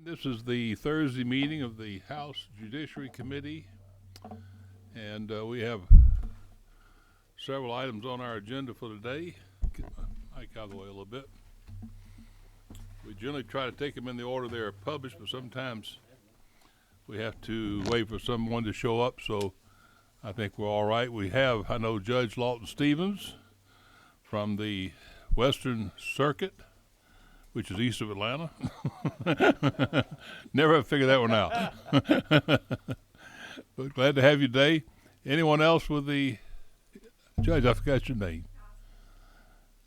This is the Thursday meeting of the House Judiciary Committee, and we have several items on our agenda for today. Get my mic out of the way a little bit. We generally try to take them in the order they are published, but sometimes we have to wait for someone to show up, so I think we're all right. We have, I know, Judge Lawton Stevens from the Western Circuit, which is east of Atlanta. Never figured that one out. But glad to have you today. Anyone else with the Judge? I forgot your name.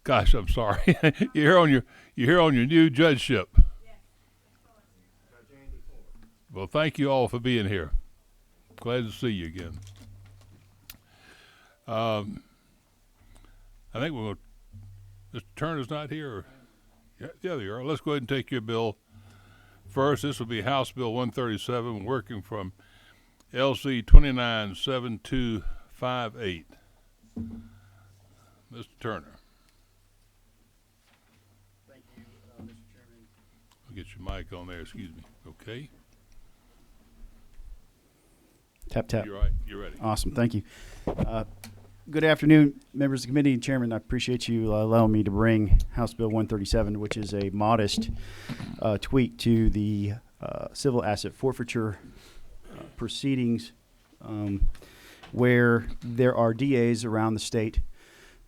Gosh, I'm sorry. You're here on your new judgeship. Well, thank you all for being here. Glad to see you again. I think we're going to. Mr. Turner's not here. Or, yeah, there you are. Let's go ahead and take your bill first. This will be House Bill 137, working from LC 297258. Mr. Turner. Thank you, Mr. Chairman. I'll get your mic on there. Excuse me. Okay. Tap, tap. You're right. You're ready. Awesome. Thank you. Good afternoon, members of the committee and chairman. I appreciate you allowing me to bring House Bill 137, which is a modest tweak to the civil asset forfeiture proceedings, where there are DAs around the state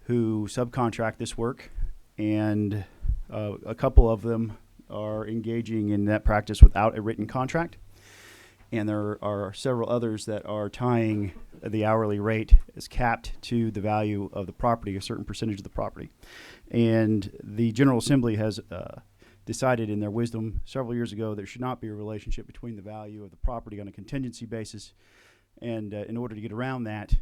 who subcontract this work, and a couple of them are engaging in that practice without a written contract. And there are several others that are tying the hourly rate as capped to the value of the property, a certain percentage of the property. And the General Assembly has decided in their wisdom several years ago there should not be a relationship between the value of the property on a contingency basis. And in order to get around that,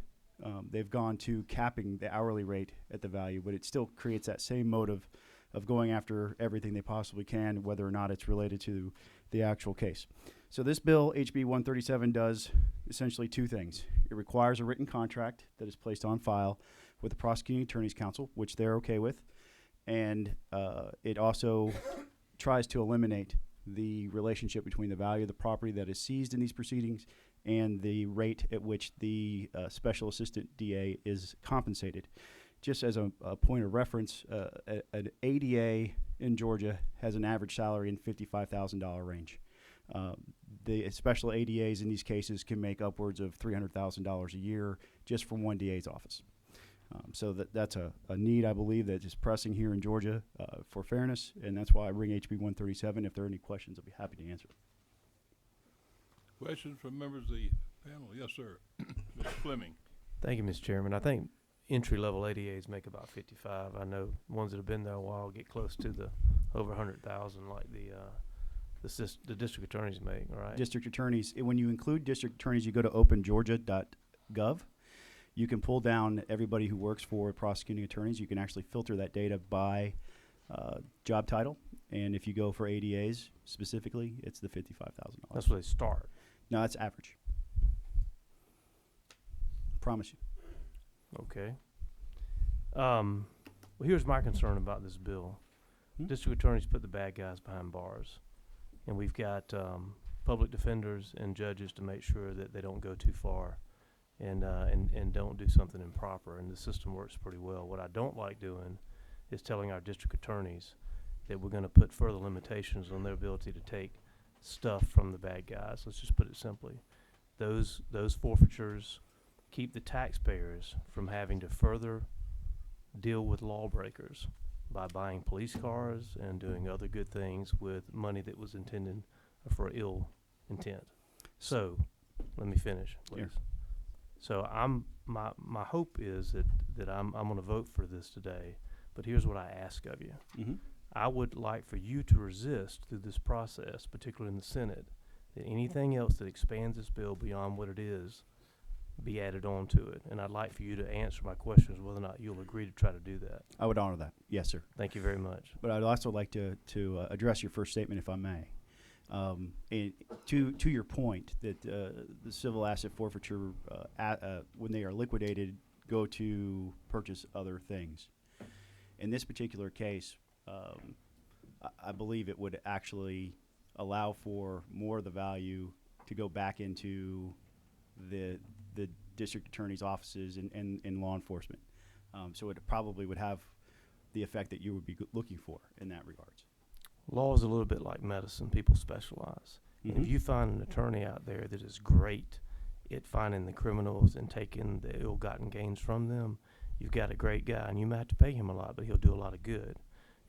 they've gone to capping the hourly rate at the value, but it still creates that same motive of going after everything they possibly can, whether or not it's related to the actual case. So this bill, HB 137, does essentially two things. It requires a written contract that is placed on file with the Prosecuting Attorney's Council, which they're okay with, and it also tries to eliminate the relationship between the value of the property that is seized in these proceedings and the rate at which the Special Assistant DA is compensated. Just as a point of reference, an ADA in Georgia has an average salary in $55,000 range. The special ADAs in these cases can make upwards of $300,000 a year just from one DA's office. So that's a need, I believe, that is pressing here in Georgia for fairness, and that's why I bring HB 137. If there are any questions, I'll be happy to answer. Questions from members of the panel? Yes, sir. Mr. Fleming. Thank you, Mr. Chairman. I think entry-level ADAs make about 55. I know ones that have been there a while get close to the over 100,000, like the district attorneys make, right? District attorneys, when you include district attorneys, you go to opengeorgia.gov. You can pull down everybody who works for prosecuting attorneys. You can actually filter that data by job title. And if you go for ADAs specifically, it's the $55,000. That's where they start. No, that's average. Promise you. Okay. Well, here's my concern about this bill. District attorneys put the bad guys behind bars. And we've got public defenders and judges to make sure that they don't go too far and don't do something improper. And the system works pretty well. What I don't like doing is telling our district attorneys that we're going to put further limitations on their ability to take stuff from the bad guys. Let's just put it simply. Those forfeitures keep the taxpayers from having to further deal with lawbreakers by buying police cars and doing other good things with money that was intended for ill intent. So, let me finish, please. Yeah. So my hope is that I'm going to vote for this today, but here's what I ask of you. Mm-hmm. I would like for you to resist through this process, particularly in the Senate, that anything else that expands this bill beyond what it is be added on to it. And I'd like for you to answer my questions whether or not you'll agree to try to do that. I would honor that. Yes, sir. Thank you very much. But I'd also like to address your first statement, if I may. And to your point that the civil asset forfeiture, when they are liquidated, go to purchase other things. In this particular case, I believe it would actually allow for more of the value to go back into the district attorney's offices and law enforcement. So it probably would have the effect that you would be looking for in that regards. Law is a little bit like medicine. People specialize. And if Mhm. you find an attorney out there that is great at finding the criminals and taking the ill-gotten gains from them, you've got a great guy, and you might have to pay him a lot, but he'll do a lot of good.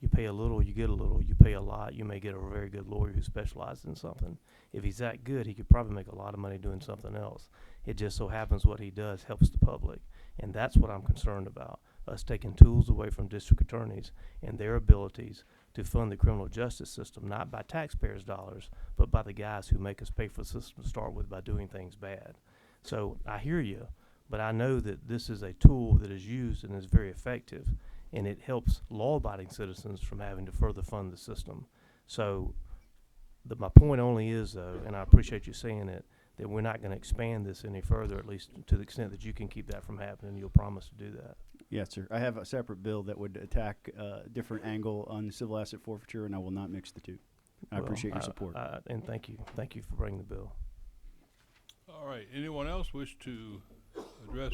You pay a little, you get a little. You pay a lot, you may get a very good lawyer who specializes in something. If he's that good, he could probably make a lot of money doing something else. It just so happens what he does helps the public, and that's what I'm concerned about, us taking tools away from district attorneys and their abilities to fund the criminal justice system, not by taxpayers' dollars, but by the guys who make us pay for the system to start with by doing things bad. So I hear you, but I know that this is a tool that is used and is very effective, and it helps law-abiding citizens from having to further fund the system. So my point only is, though, and I appreciate you saying it, that we're not going to expand this any further, at least to the extent that you can keep that from happening. You'll promise to do that. Yes, sir. I have a separate bill that would attack a different angle on civil asset forfeiture, and I will not mix the two. I Well, appreciate your support. And thank you. Thank you for bringing the bill. All right, anyone else wish to address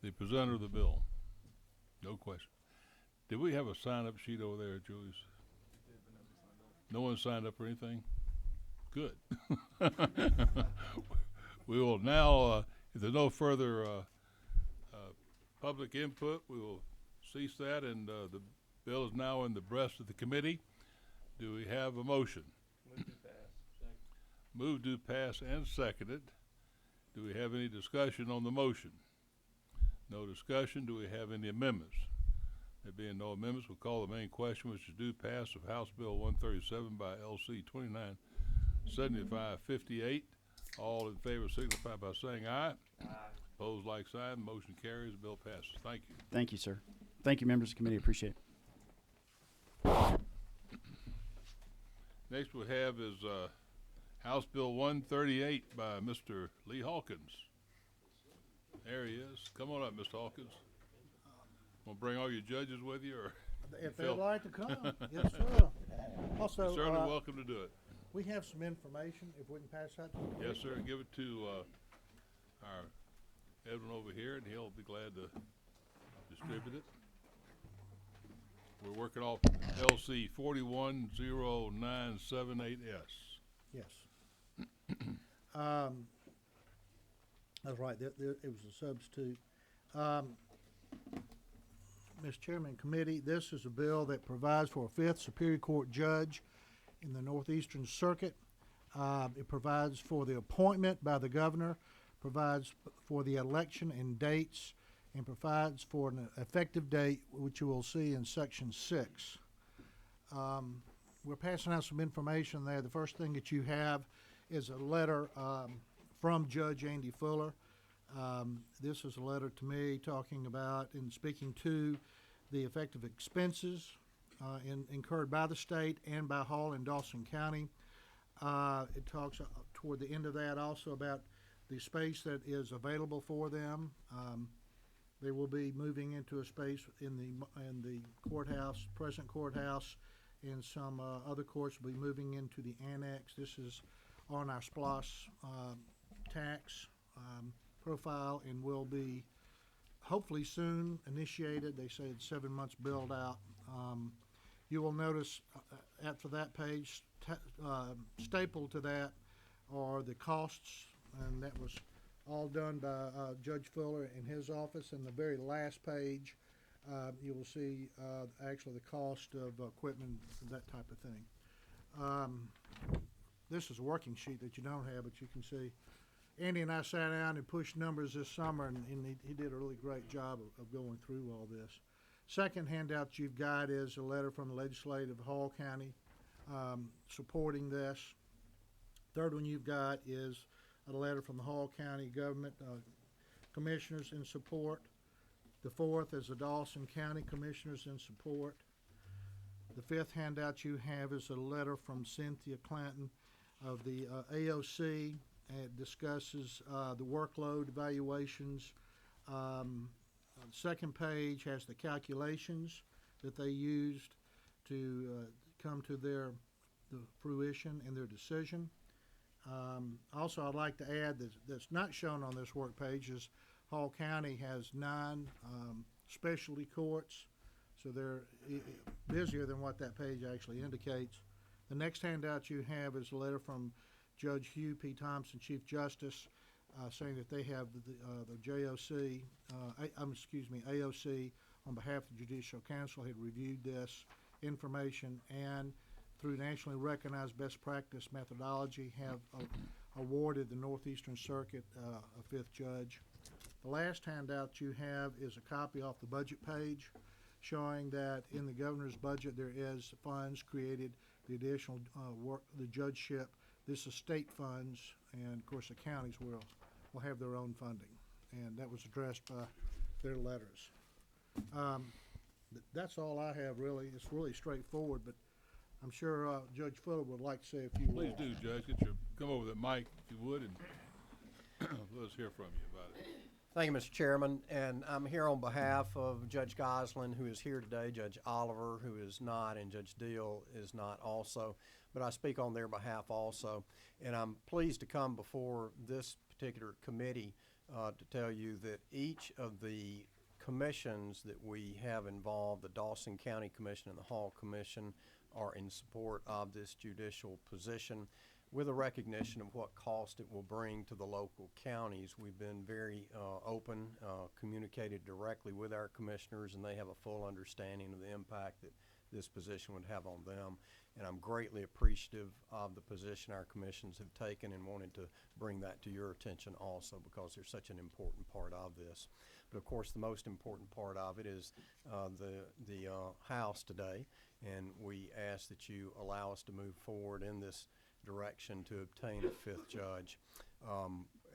the presenter of the bill? No question. Did we have a sign-up sheet over there, Julius? No one signed up for anything? Good. We will now, if there's no further public input, we will cease that, and the bill is now in the breast of the committee. Do we have a motion? Move to pass and seconded. Do we have any discussion on the motion? No discussion. Do we have any amendments? There being no amendments, we'll call the main question, which is due pass of House Bill 137 by LC 297558. All in favor signify by saying aye. Aye. Opposed, like sign. Motion carries. Bill passes. Thank you. Thank you, sir. Thank you, members of the committee. Appreciate it. Next we have is House Bill 138 by Mr. Lee Hawkins. There he is. Come on up, Mr. Hawkins. Want to bring all your judges with you, or If Phil? they'd like to come, yes, sir. Also, you're certainly welcome to do it. we have some information, if we can pass that to the Yes, sir. Give it to our Edwin over here, and he'll be glad to distribute it. We're working off LC 410978S. Yes. That's right, it was a substitute. Mr. Chairman, committee, this is a bill that provides for a fifth Superior Court judge in the Northeastern Circuit. It provides for the appointment by the governor, provides for the election and dates, and provides for an effective date, which you will see in section 6. We're passing out some information there. The first thing that you have is a letter from Judge Andy Fuller. This is a letter to me talking about and speaking to the effective expenses incurred by the state and by Hall in Dawson County. It talks toward the end of that also about the space that is available for them. They will be moving into a space in the courthouse, present courthouse, and some other courts will be moving into the annex. This is on our SPLOS tax profile and will be hopefully soon initiated. They say it's 7 months build out. You will notice after that page, stapled to that are the costs, and that was all done by Judge Fuller in his office. In the very last page, you will see actually the cost of equipment, that type of thing. This is a working sheet that you don't have, but you can see Andy and I sat down and pushed numbers this summer, and he did a really great job of going through all this. Second handout you've got is a letter from the legislative of Hall County supporting this. Third one you've got is a letter from the Hall County government commissioners in support. The fourth is the Dawson County commissioners in support. The fifth handout you have is a letter from Cynthia Clanton of the AOC. It discusses the workload evaluations. The second page has the calculations that they used to come to their the fruition in their decision. Also, I'd like to add that that's not shown on this work page is Hall County has 9 specialty courts, so they're busier than what that page actually indicates. The next handout you have is a letter from Judge Hugh P. Thompson, Chief Justice, saying that they have the JOC, AOC, on behalf of the Judicial Council, had reviewed this information and through nationally recognized best practice methodology have awarded the Northeastern Circuit a 5th judge. The last handout you have is a copy off the budget page showing that in the governor's budget there is funds created, the additional work, the judgeship. This is state funds, and of course the counties will have their own funding, and that was addressed by their letters. That's all I have really. It's really straightforward, but I'm sure Judge Fuller would like to say a few Please words. do, Judge. Come over to the mic if you would, and let us hear from you about it. Thank you, Mr. Chairman, and I'm here on behalf of Judge Goslin, who is here today, Judge Oliver, who is not, and Judge Deal is not also, but I speak on their behalf also. And I'm pleased to come before this particular committee to tell you that each of the commissions that we have involved, the Dawson County Commission and the Hall Commission, are in support of this judicial position with a recognition of what cost it will bring to the local counties. We've been very open, communicated directly with our commissioners, and they have a full understanding of the impact that this position would have on them. And I'm greatly appreciative of the position our commissions have taken and wanted to bring that to your attention also because they're such an important part of this. But of course, the most important part of it is the House today, and we ask that you allow us to move forward in this direction to obtain a 5th judge.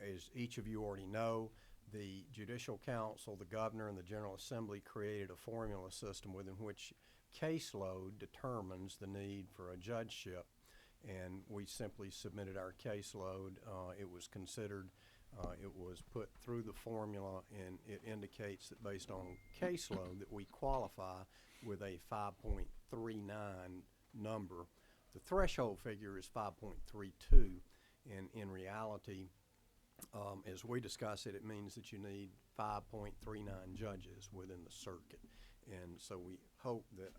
As each of you already know, the Judicial Council, the Governor, and the General Assembly created a formula system within which caseload determines the need for a judgeship, and we simply submitted our caseload. It was considered, it was put through the formula, and it indicates that based on caseload that we qualify with a 5.39 number. The threshold figure is 5.32, and in reality, as we discuss it, it means that you need 5.39 judges within the circuit. And so we hope that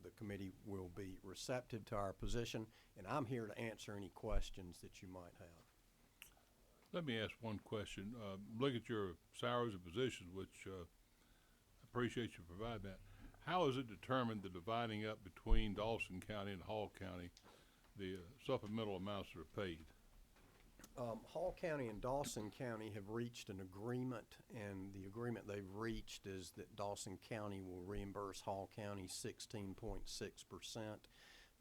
the committee will be receptive to our position, and I'm here to answer any questions that you might have. Let me ask one question. Look at your salaries and positions, which I appreciate you providing that. How is it determined the dividing up between Dawson County and Hall County, the supplemental amounts that are paid? Hall County and Dawson County have reached an agreement, and the agreement they've reached is that Dawson County will reimburse Hall County 16.6%.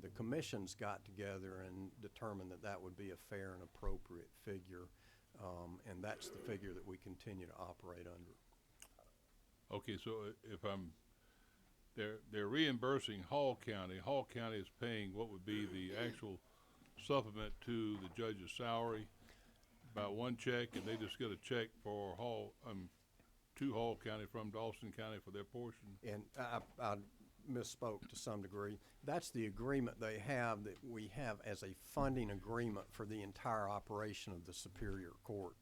The commissions got together and determined that that would be a fair and appropriate figure, and that's the figure that we continue to operate under. Okay, so if they're reimbursing Hall County. Hall County is paying what would be the actual supplement to the judge's salary by one check, and they just get a check for to Hall County from Dawson County for their portion. And I misspoke to some degree. That's the agreement they have that we have as a funding agreement for the entire operation of the Superior Court.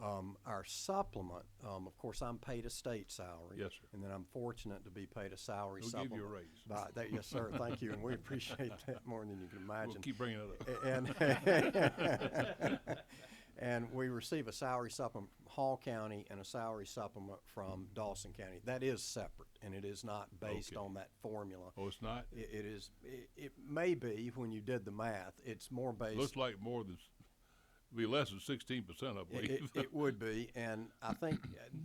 Our supplement, of course, I'm paid a state salary. Yes, sir. And then I'm fortunate to be paid a salary We'll supplement. give you a raise. By that, yes, sir. Thank you, and we appreciate that more than you can imagine. We'll keep bringing it up. And we receive a salary supplement from Hall County and a salary supplement from Dawson County. That is separate, and it is not based Okay. on that formula. Oh, it's not? It is. It may be when you did the math. It's more based. Looks like more than, be less than 16%, I believe. It would be, and I think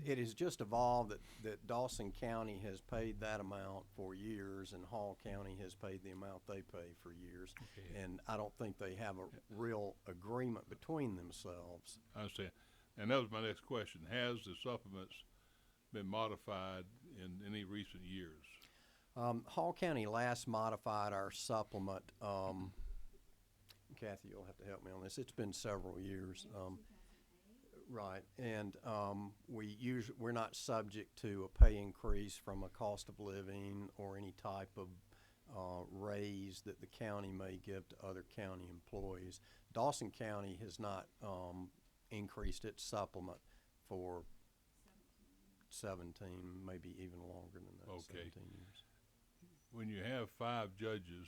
it has just evolved that Dawson County has paid that amount for years, and Hall County has paid the amount they pay for years. Okay. And I don't think they have a real agreement between themselves. I understand. And that was my next question. Has the supplements been modified in any recent years? Hall County last modified our supplement. Kathy, you'll have to help me on this. It's been several years. Right, and we're not subject to a pay increase from a cost of living or any type of raise that the county may give to other county employees. Dawson County has not increased its supplement for 17, maybe even longer than that, Okay. 17 years. When you have 5 judges,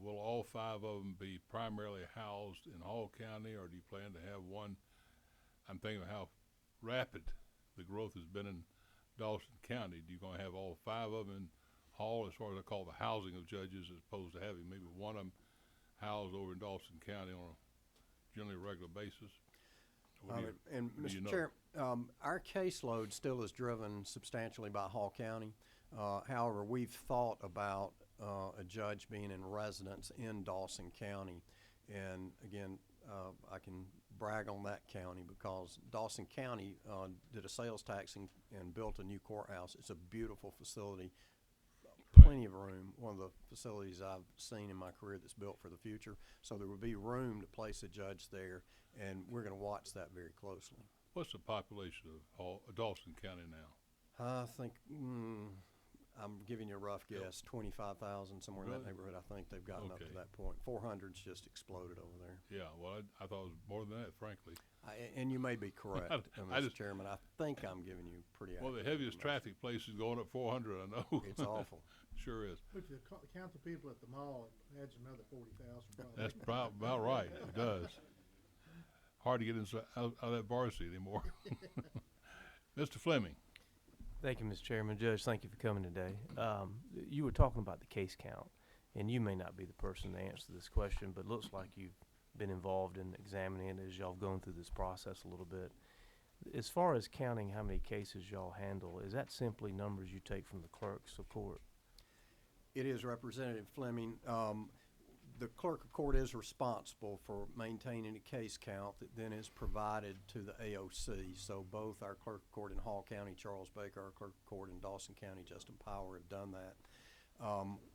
will all 5 of them be primarily housed in Hall County, or do you plan to have one? I'm thinking of how rapid the growth has been in Dawson County. Do you gonna have all 5 of them in Hall, as far as I call the housing of judges, as opposed to having maybe one of them housed over in Dawson County on a generally regular basis? What do you- And what do you Mr. know? Chair, our caseload still is driven substantially by Hall County. However, we've thought about a judge being in residence in Dawson County. And again, I can brag on that county because Dawson County did a sales tax and built a new courthouse. It's a beautiful facility, plenty of room, one of the facilities I've seen in my career that's built for the future. So there would be room to place a judge there, and we're going to watch that very closely. What's the population of Dawson County now? I think, I'm giving you a rough guess, 25,000, somewhere in that Really? neighborhood. I think they've gotten up to Okay. that point. 400's just exploded over there. Yeah, well, I thought it was more than that, frankly. And you may be correct, I Mr. just- Chairman. I think I'm giving you pretty Well, accurate the heaviest information. traffic place is going up 400, I know. It's awful. Sure is. If you count the people at the mall, it adds another 40,000 probably. That's about right, it does. Hard to get inside, out of that bar seat anymore. Mr. Fleming. Thank you, Mr. Chairman. Judge, thank you for coming today. You were talking about the case count, and you may not be the person to answer this question, but it looks like you've been involved in examining it as y'all have gone through this process a little bit. As far as counting how many cases y'all handle, is that simply numbers you take from the clerks of court? It is Representative Fleming. The clerk of court is responsible for maintaining a case count that then is provided to the AOC. So both our clerk of court in Hall County, Charles Baker, our clerk of court in Dawson County, Justin Power, have done that.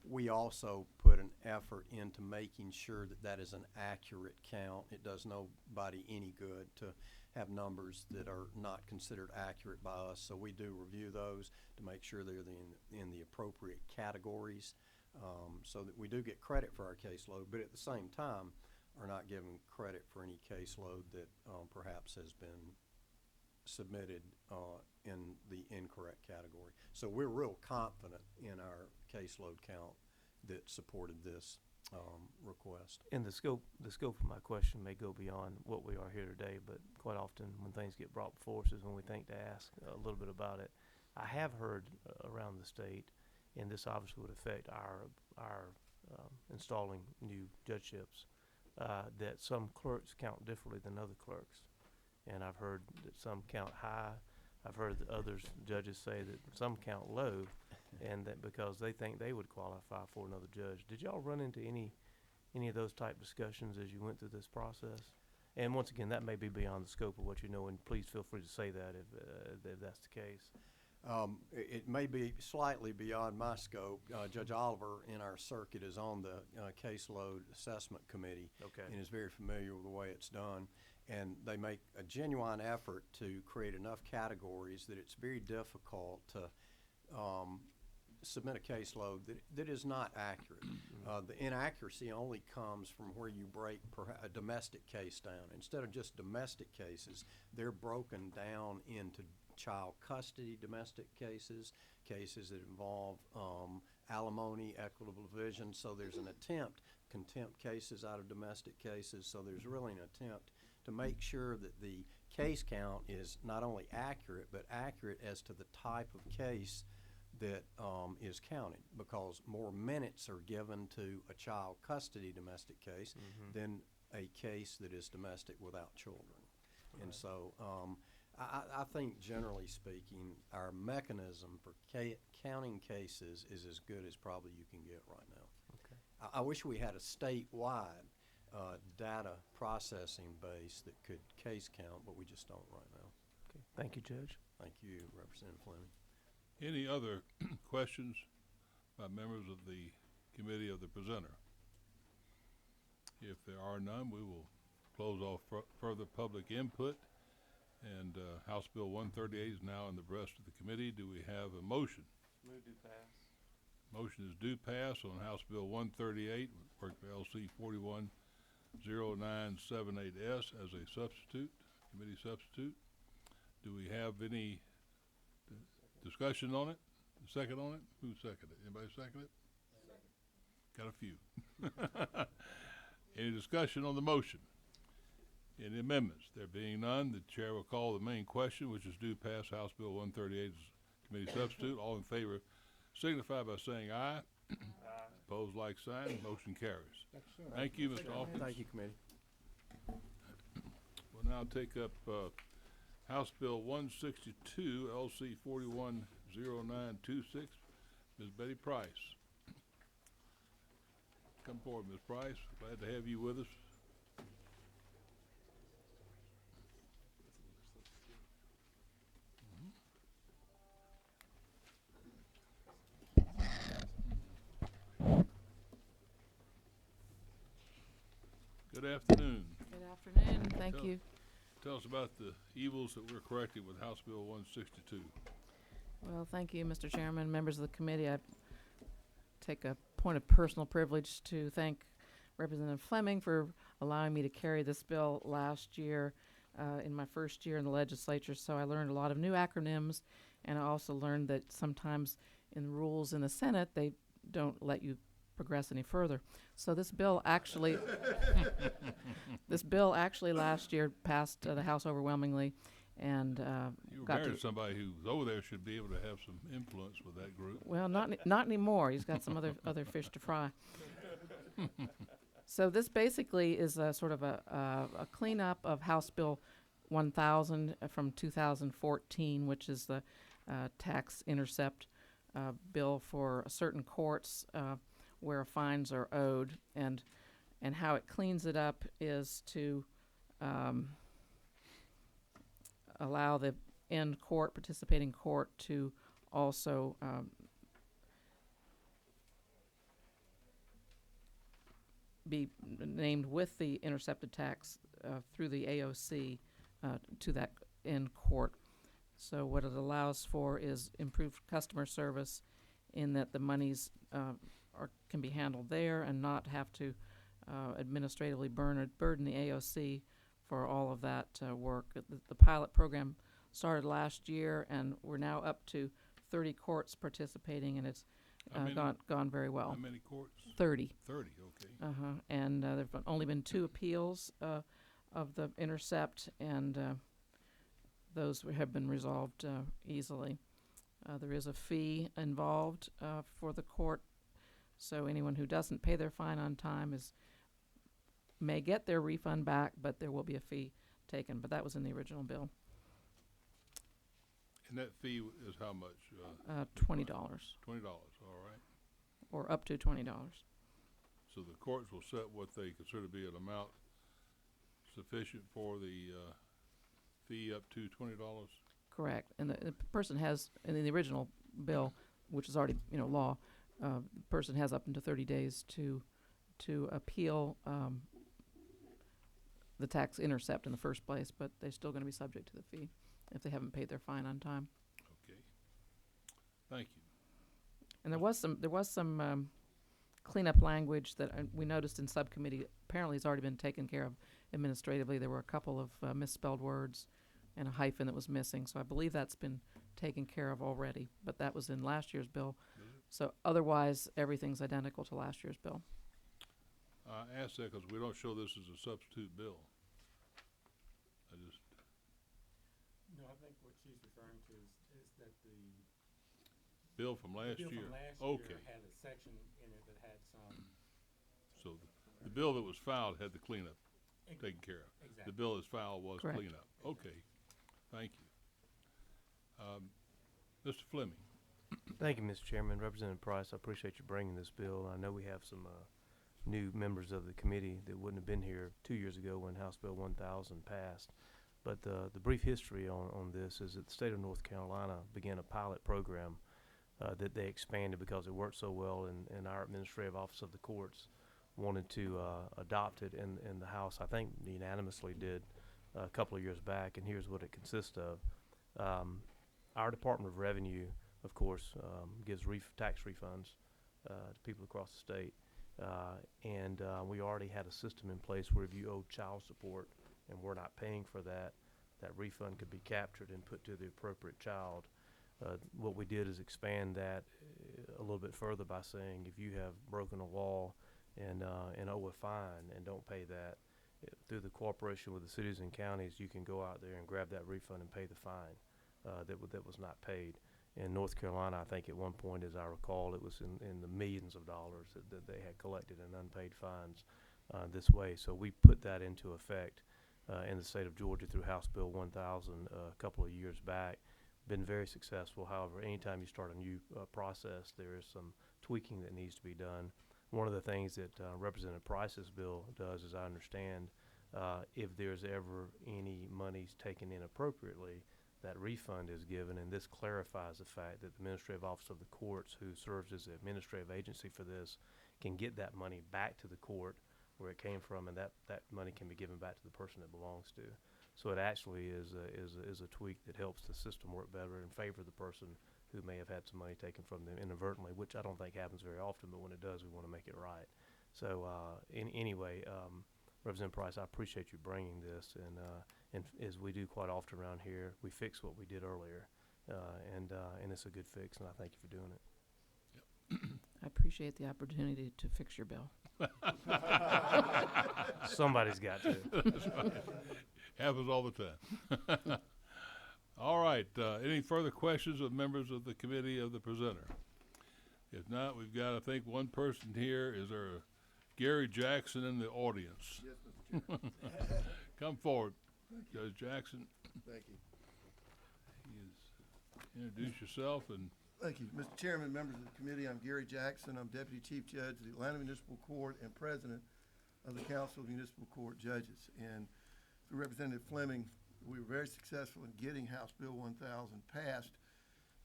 We also put an effort into making sure that that is an accurate count. It does nobody any good to have numbers that are not considered accurate by us. So we do review those to make sure they're in the appropriate categories, so that we do get credit for our caseload, but at the same time are not given credit for any caseload that perhaps has been submitted in the incorrect category. So we're real confident in our caseload count that supported this request. And the scope of my question may go beyond what we are here today, but quite often when things get brought before us is when we think to ask a little bit about it. I have heard around the state, and this obviously would affect our installing new judgeships, that some clerks count differently than other clerks. And I've heard that some count high. I've heard that others, judges say that some count low, and that because they think they would qualify for another judge. Did y'all run into any of those type discussions as you went through this process? And once again, that may be beyond the scope of what you know, and please feel free to say that if that's the case. It may be slightly beyond my scope. Judge Oliver in our circuit is on the caseload assessment committee Okay. and is very familiar with the way it's done. And they make a genuine effort to create enough categories that it's very difficult to submit a caseload that is not accurate. The inaccuracy only comes from where you break a domestic case down. Instead of just domestic cases, they're broken down into child custody domestic cases, cases that involve alimony, equitable division. So there's an contempt cases out of domestic cases. So there's really an attempt to make sure that the case count is not only accurate, but accurate as to the type of case that is counted, because more minutes are given to a child custody domestic case than a case that is domestic without children. Right. And so I think generally speaking, our mechanism for counting cases is as good as probably you can get right now. Okay. I wish we had a statewide data processing base that could case count, but we just don't right now. Okay. Thank you, Judge. Thank you, Representative Fleming. Any other questions by members of the committee of the presenter? If there are none, we will close off further public input. And House Bill 138 is now in the breast of the committee. Do we have a motion? Move to pass. Motion is due pass on House Bill 138, work for LC 410978S as a substitute, committee substitute. Do we have any discussion on it? Second on it? Who seconded it? Anybody second it? Got a few. Any discussion on the motion? Any amendments? There being none, the chair will call the main question, which is due pass House Bill 138 as committee substitute. All in favor signify by saying aye. Opposed, like sign. Motion carries. Thank you, Mr. Hawkins. Thank you, committee. We'll now take up House Bill 162, LC 410926. Ms. Betty Price. Come forward, Ms. Price. Glad to have you with us. Good afternoon. Good afternoon, thank Tell- you. Tell us about the evils that we're correcting with House Bill 162. Well, thank you, Mr. Chairman, members of the committee. I take a point of personal privilege to thank Representative Fleming for allowing me to carry this bill last year in my first year in the legislature. So I learned a lot of new acronyms, and I also learned that sometimes in rules in the Senate, they don't let you progress any further. So this bill actually, last year passed the House overwhelmingly, and You were got married to to somebody who was over there, should be able to have some influence with that group. well, not anymore. He's got some other fish to fry. So this basically is a sort of a cleanup of House Bill 1000 from 2014, which is the tax intercept bill for certain courts where fines are owed, and how it cleans it up is to allow the participating court to also be named with the intercepted tax through the AOC to that in court. So what it allows for is improved customer service in that the monies can be handled there and not have to administratively burden the AOC for all of that work. The pilot program started last year, and we're now up to 30 courts participating, and it's How many? gone very well. How many courts? 30. 30, okay. And there have only been 2 appeals of the intercept, and those have been resolved easily. There is a fee involved for the court, so anyone who doesn't pay their fine on time may get their refund back, but there will be a fee taken. But that was in the original bill. And that fee is how much? $20, $20, all right. or up to $20. So the courts will set what they consider to be an amount sufficient for the fee up to $20? Correct. And the person has, in the original bill, which is already, law, the person has up into 30 days to appeal the tax intercept in the first place, but they're still going to be subject to the fee if they haven't paid their fine on time. Okay. Thank you. And there was some cleanup language that we noticed in subcommittee. Apparently, it's already been taken care of administratively. There were a couple of misspelled words and a hyphen that was missing. So I believe that's been taken care of already. But that was in last year's bill. So otherwise, everything's identical to last year's bill. I ask that because we don't show this as a substitute bill. No, I think what she's referring to is that the Bill from last bill year. from last Okay. year had a section in it that had some. So the bill that was filed had the cleanup Ex- taken care of. Exactly. The bill that's filed was Correct. cleanup. Okay. Thank you. Mr. Fleming. Thank you, Mr. Chairman. Representative Price, I appreciate you bringing this bill. I know we have some new members of the committee that wouldn't have been here 2 years ago when House Bill 1000 passed. But the brief history on this is that the state of North Carolina began a pilot program that they expanded because it worked so well, and our administrative office of the courts wanted to adopt it, and the House, I think, unanimously did a couple of years back, and here's what it consists of. Our Department of Revenue, of course, gives tax refunds to people across the state. And we already had a system in place where if you owe child support and we're not paying for that, that refund could be captured and put to the appropriate child. What we did is expand that a little bit further by saying if you have broken a law and owe a fine and don't pay that, through the cooperation with the cities and counties, you can go out there and grab that refund and pay the fine that was not paid. In North Carolina, I think at one point, as I recall, it was in the millions of dollars that they had collected in unpaid fines this way. So we put that into effect in the state of Georgia through House Bill 1000 a couple of years back. Been very successful. However, anytime you start a new process, there is some tweaking that needs to be done. One of the things that Representative Price's bill does, as I understand, if there's ever any monies taken inappropriately, that refund is given, and this clarifies the fact that the Administrative Office of the Courts, who serves as the administrative agency for this, can get that money back to the court where it came from, and that money can be given back to the person it belongs to. So it actually is a tweak that helps the system work better in favor of the person who may have had some money taken from them inadvertently, which I don't think happens very often, but when it does, we want to make it right. So anyway, Representative Price, I appreciate you bringing this, and as we do quite often around here, we fix what we did earlier, and it's a good fix, and I thank you for doing it. I appreciate the opportunity to fix your bill. Somebody's got to. Happens all the time. All right, any further questions of members of the committee of the presenter? If not, we've got, I think, one person here. Is there Gary Jackson in the audience? Yes, Mr. Chairman. Come forward, Judge Jackson. Thank you. Introduce yourself and Thank you. Mr. Chairman, members of the committee, I'm Gary Jackson. I'm Deputy Chief Judge of the Atlanta Municipal Court and President of the Council of Municipal Court Judges. And through Representative Fleming, we were very successful in getting House Bill 1000 passed.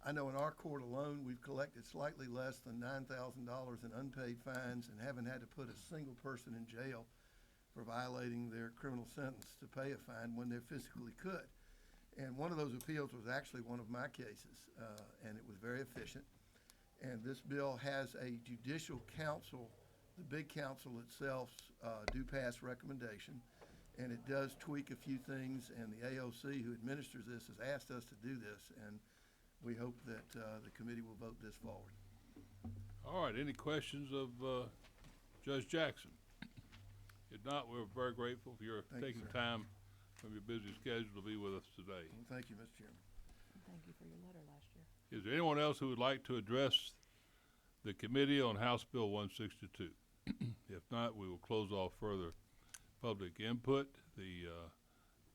I know in our court alone, we've collected slightly less than $9,000 in unpaid fines and haven't had to put a single person in jail for violating their criminal sentence to pay a fine when they physically could. And one of those appeals was actually one of my cases, and it was very efficient. And this bill has a judicial council, the big council itself, do pass recommendation, and it does tweak a few things, and the AOC who administers this has asked us to do this, and we hope that the committee will vote this forward. all right, any questions of Judge Jackson? If not, we're very grateful for your Thank you, taking sir. time from your busy schedule to be with us today. Well, thank you, Mr. Chairman. Thank you for your letter last year. Is there anyone else who would like to address the committee on House Bill 162? If not, we will close off further public input. The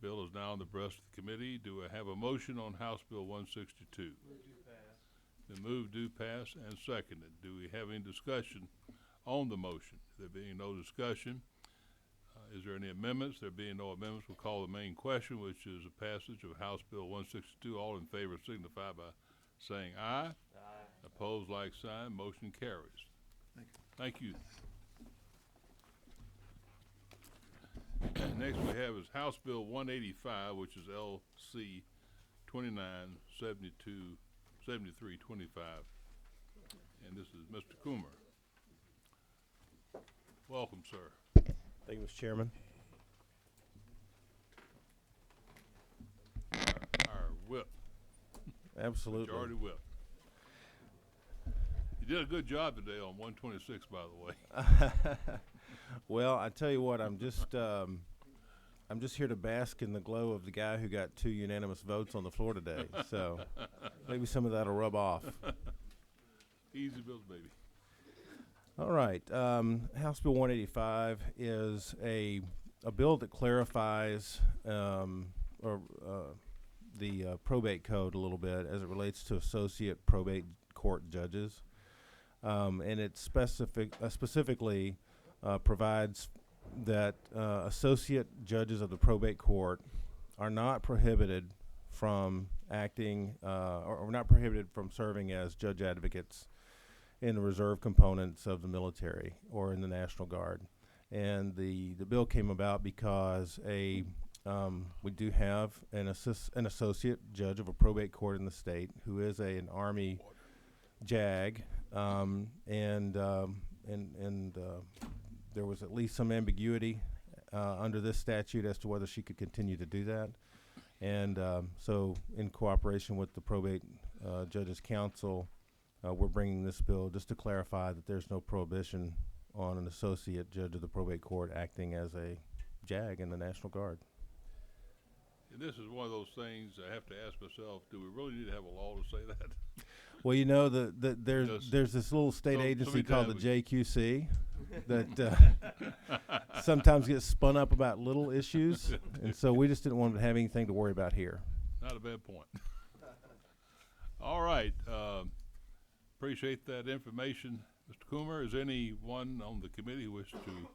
bill is now on the breast of the committee. Do I have a motion on House Bill 162? The move do pass and seconded. Do we have any discussion on the motion? There being no discussion, is there any amendments? There being no amendments, we'll call the main question, which is the passage of House Bill 162. All in favor signify by saying aye. Aye. Opposed, like sign. Motion carries. Thank you. Thank you. Next we have is House Bill 185, which is LC 297325. And this is Mr. Coomer. Welcome, sir. Thank you, Mr. Chairman. Our whip, Absolutely. majority whip. You did a good job today on 126, by the way. Well, I tell you what, I'm just here to bask in the glow of the guy who got 2 unanimous votes on the floor today. So maybe some of that'll rub off. Easy bills, baby. All right. House Bill 185 is a bill that clarifies the probate code a little bit as it relates to associate probate court judges. And it specifically provides that associate judges of the probate court are not prohibited from acting or not prohibited from serving as judge advocates in the reserve components of the military or in the National Guard. And the bill came about because we do have an associate judge of a probate court in the state who is an Army JAG and there was at least some ambiguity under this statute as to whether she could continue to do that. And so in cooperation with the probate judges council, we're bringing this bill just to clarify that there's no prohibition on an associate judge of the probate court acting as a JAG in the National Guard. And this is one of those things I have to ask myself, do we really need to have a law to say that? Well, you know, there's Just- this little state so agency many called the times JQC that sometimes gets spun up about little issues, and so we just didn't want to have anything to worry about here. Not a bad point. All right, appreciate that information. Mr. Coomer, is anyone on the committee who wishes to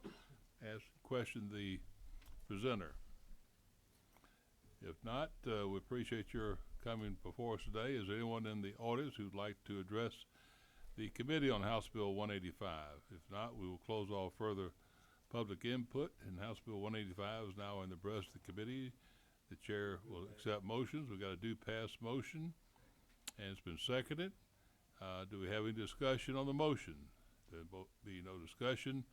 question the presenter? If not, we appreciate your coming before us today. Is there anyone in the audience who'd like to address the committee on House Bill 185? If not, we will close all further public input, and House Bill 185 is now in the breast of the committee. The chair will accept motions. We've got a do pass motion, and it's been seconded. Do we have any discussion on the motion? There be no discussion.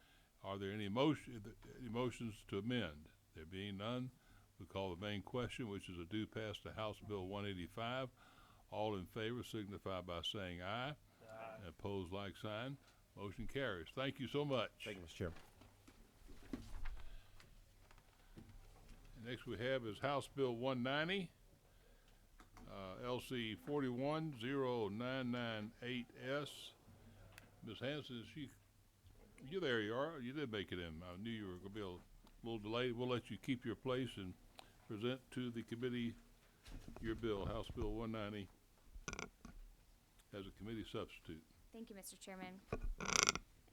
Are there any motions to amend? There being none, we call the main question, which is a do pass to House Bill 185. All in favor signify by saying aye. Aye. And opposed, like sign. Motion carries. Thank you so much. Thank you, Mr. Chair. Next we have is House Bill 190, LC 4109998S. Ms. Hanson, you there you are. You did make it in. I knew you were going to be a little delayed. We'll let you keep your place and present to the committee your bill, House Bill 190, as a committee substitute. Thank you, Mr. Chairman.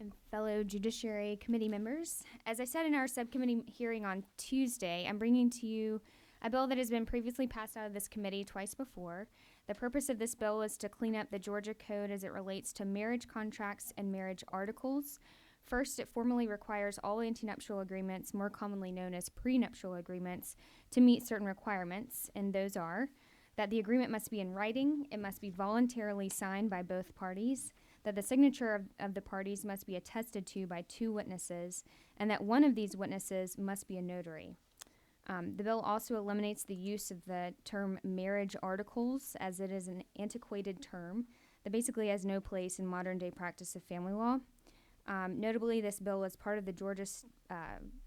And fellow Judiciary Committee members, as I said in our subcommittee hearing on Tuesday, I'm bringing to you a bill that has been previously passed out of this committee twice before. The purpose of this bill is to clean up the Georgia Code as it relates to marriage contracts and marriage articles. First, it formally requires all antenuptial agreements, more commonly known as prenuptial agreements, to meet certain requirements, and those are that the agreement must be in writing, it must be voluntarily signed by both parties, that the signature of the parties must be attested to by 2 witnesses, and that one of these witnesses must be a notary. The bill also eliminates the use of the term marriage articles, as it is an antiquated term that basically has no place in modern-day practice of family law. Notably, this bill is part of the Georgia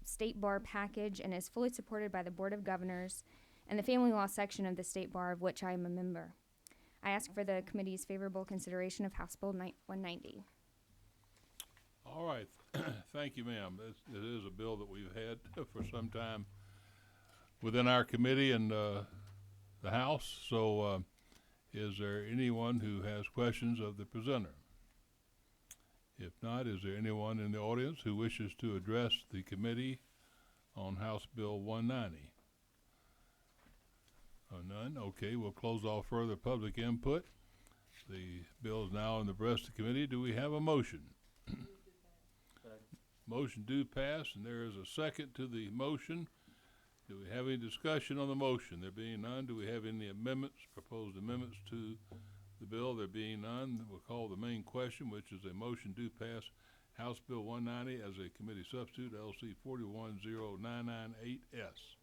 State Bar package and is fully supported by the Board of Governors and the Family Law section of the State Bar, of which I am a member. I ask for the committee's favorable consideration of House Bill 190. All right. Thank you, ma'am. It is a bill that we've had for some time within our committee and the House. So is there anyone who has questions of the presenter? If not, is there anyone in the audience who wishes to address the committee on House Bill 190? None? Okay, we'll close all further public input. The bill is now in the breast of the committee. Do we have a motion? Motion do pass, and there is a second to the motion. Do we have any discussion on the motion? There being none, do we have any amendments, proposed amendments to the bill? There being none, we'll call the main question, which is a motion do pass House Bill 190 as a committee substitute, LC 4109998S.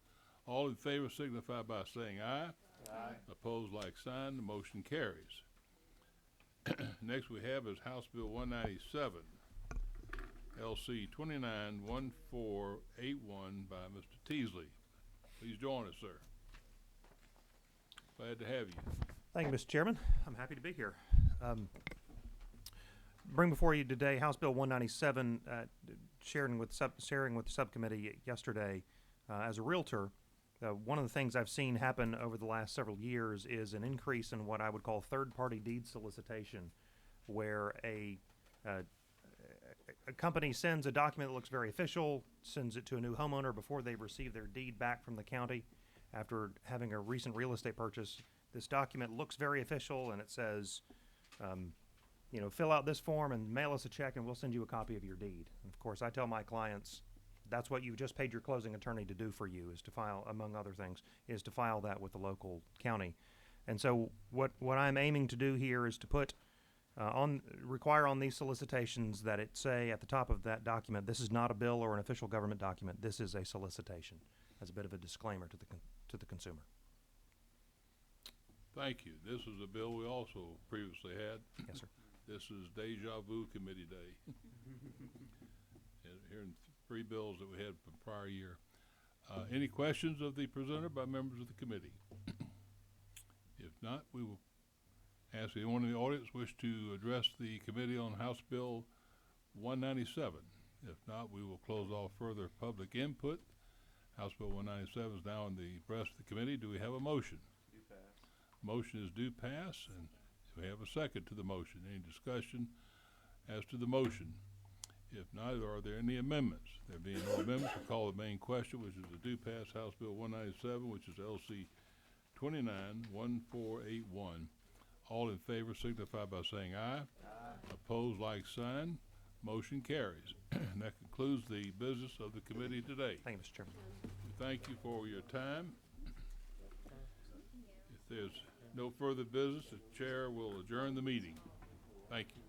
All in favor signify by saying aye. Aye. Opposed, like sign. The motion carries. Next we have is House Bill 197, LC 291481 by Mr. Teasley. Please join us, sir. Glad to have you. Thank you, Mr. Chairman. I'm happy to be here. Bring before you today House Bill 197, sharing with the subcommittee yesterday. As a realtor, one of the things I've seen happen over the last several years is an increase in what I would call third-party deed solicitation, where a company sends a document that looks very official, sends it to a new homeowner before they receive their deed back from the county after having a recent real estate purchase. This document looks very official, and it says, fill out this form and mail us a check, and we'll send you a copy of your deed. And of course, I tell my clients, that's what you've just paid your closing attorney to do for you, is to file, among other things, is to file that with the local county. And so what I'm aiming to do here is to put require on these solicitations that it say at the top of that document, this is not a bill or an official government document. This is a solicitation, as a bit of a disclaimer to the consumer. Thank you. This is a bill we also previously had. Yes, sir. This is deja vu committee day. And hearing three bills that we had from prior year. Any questions of the presenter by members of the committee? If not, we will ask anyone in the audience wish to address the committee on House Bill 197. If not, we will close off further public input. House Bill 197 is now in the breast of the committee. Do we have a motion? Due pass. Motion is due pass, and we have a second to the motion. Any discussion as to the motion? If not, are there any amendments? There being no amendments, we'll call the main question, which is the due pass House Bill 197, which is LC 291481. All in favor signify by saying aye. Aye. Opposed, like sign. Motion carries. And that concludes the business of the committee today. Thank you, Mr. Chairman. We thank you for your time. If there's no further business, the chair will adjourn the meeting. Thank you.